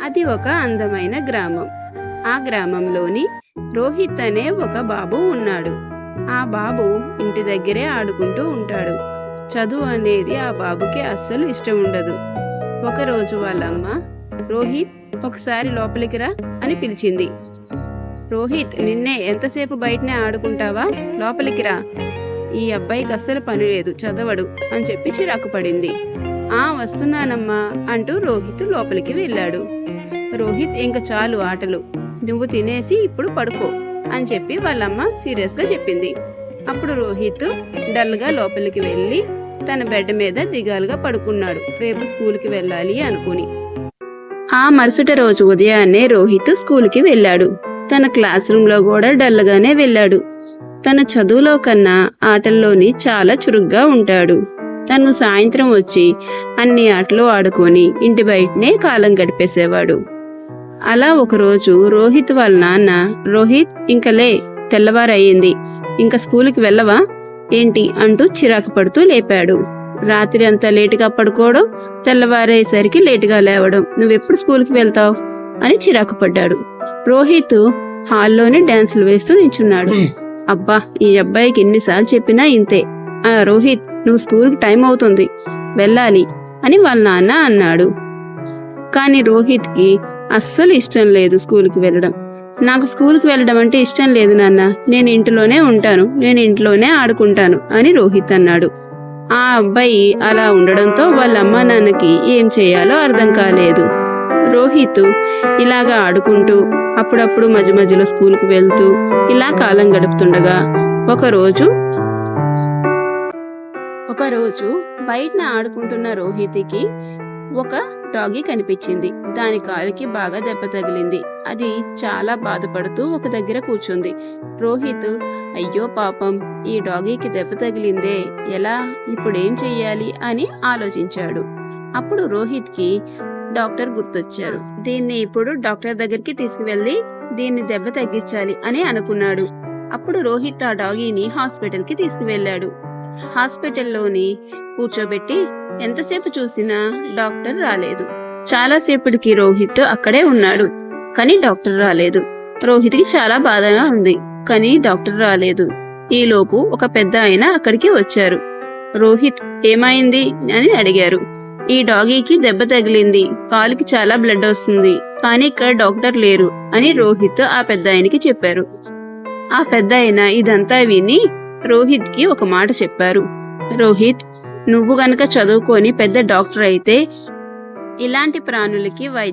అది ఒక అందమైన గ్రామం. ఆ గ్రామంలోని రోహిత్ అనే ఒక బాబు ఉన్నాడు. ఆ బాబు ఇంటి దగ్గరే ఆడుకుంటూ ఉంటాడు. చదువు అనేది ఆ బాబుకి అస్సలు ఇష్టం ఉండదు. ఒకరోజు వాళ్ళమ్మ, రోహిత్ ఒకసారి లోపలికి రా అని పిలిచింది. రోహిత్, నిన్నే ఎంతసేపు బయటనే ఆడుకుంటావా, లోపలికి రా. ఈ అబ్బాయికి అస్సలు పని లేదు, చదవడు అని చెప్పి చిరాకు పడింది. వస్తున్నానమ్మా అంటూ రోహిత్ లోపలికి వెళ్ళాడు. రోహిత్, ఇంక చాలు ఆటలు, నువ్వు తినేసి ఇప్పుడు పడుకో అని చెప్పి వాళ్ళమ్మ సీరియస్గా చెప్పింది. అప్పుడు రోహిత్ డల్గా లోపలికి వెళ్ళి తన బెడ్ మీద దిగాలుగా పడుకున్నాడు, రేపు స్కూల్కి వెళ్ళాలి అనుకుని. ఆ మరుసటి రోజు ఉదయాన్నే రోహిత్ స్కూల్కి వెళ్ళాడు. తన క్లాస్ రూమ్లో కూడా డల్గానే వెళ్ళాడు. తన చదువులో కన్నా ఆటల్లోని చాలా చురుగ్గా ఉంటాడు. తను సాయంత్రం వచ్చి అన్ని ఆటలు ఆడుకొని ఇంటి బయటనే కాలం గడిపేసేవాడు. అలా ఒకరోజు రోహిత్ వాళ్ళ నాన్న, రోహిత్ ఇంకలే, తెల్లవారయ్యింది, ఇంకా స్కూల్కి వెళ్ళవా ఏంటి అంటూ చిరాకు పడుతూ లేపాడు. రాత్రి అంతా లేటుగా పడుకోవడం, తెల్లవారేసరికి లేటుగా లేవడం, నువ్వెప్పుడు స్కూల్కి వెళ్తావు అని చిరాకు పడ్డాడు. రోహిత్ హాల్లోనే డాన్సులు వేస్తూ నించున్నాడు. అబ్బా, ఈ అబ్బాయికి ఎన్నిసార్లు చెప్పినా ఇంతే. రోహిత్, నువ్వు స్కూల్కి టైం అవుతుంది, వెళ్ళాలి అని వాళ్ళ నాన్న అన్నాడు. కానీ రోహిత్కి అస్సలు ఇష్టం లేదు స్కూల్కి వెళ్ళడం. నాకు స్కూల్కి వెళ్ళడం అంటే ఇష్టం లేదు నాన్న, నేను ఇంట్లోనే ఉంటాను, నేను ఇంట్లోనే ఆడుకుంటాను అని రోహిత్ అన్నాడు. ఆ అబ్బాయి అలా ఉండడంతో వాళ్ళ అమ్మా నాన్నకి ఏం చేయాలో అర్థం కాలేదు. రోహిత్ ఇలాగా ఆడుకుంటూ అప్పుడప్పుడు మధ్య మధ్యలో స్కూల్కి వెళ్తూ ఇలా కాలం గడుపుతుండగా ఒకరోజు బయట ఆడుకుంటున్న రోహిత్కి ఒక డాగీ కనిపించింది. దాని కాలికి బాగా దెబ్బ తగిలింది. అది చాలా బాధపడుతూ ఒక దగ్గర కూర్చుంది. రోహిత్, అయ్యో పాపం, ఈ డాగీకి దెబ్బ తగిలిందే, ఎలా, ఇప్పుడేం చెయ్యాలి అని ఆలోచించాడు. అప్పుడు రోహిత్కి డాక్టర్ గుర్తొచ్చారు. దీన్ని ఇప్పుడు డాక్టర్ దగ్గరికి తీసుకువెళ్ళి దీన్ని దెబ్బ తగ్గించాలి అని అనుకున్నాడు. అప్పుడు రోహిత్ ఆ డాగీని హాస్పిటల్కి తీసుకువెళ్ళాడు. హాస్పిటల్లోని కూర్చోబెట్టి ఎంతసేపు చూసినా డాక్టర్ రాలేదు. చాలాసేపటికి రోహిత్ అక్కడే ఉన్నాడు, కానీ డాక్టర్ రాలేదు. రోహిత్కి చాలా బాధగా ఉంది, కానీ డాక్టర్ రాలేదు. ఈలోపు ఒక పెద్ద ఆయన అక్కడికి వచ్చారు. రోహిత్, ఏమైంది అని అడిగారు. ఈ డాగీకి దెబ్బ తగిలింది, కాలుకి చాలా బ్లడ్ వస్తుంది, కానీ ఇక్కడ డాక్టర్ లేరు అని రోహిత్ ఆ పెద్ద ఆయనకి చెప్పారు. ఆ పెద్ద ఆయన ఇదంతా విని రోహిత్కి ఒక మాట చెప్పారు. రోహిత్, నువ్వు గనక చదువుకొని పెద్ద డాక్టర్ అయితే ఇలాంటి ప్రాణులకి వైద్యం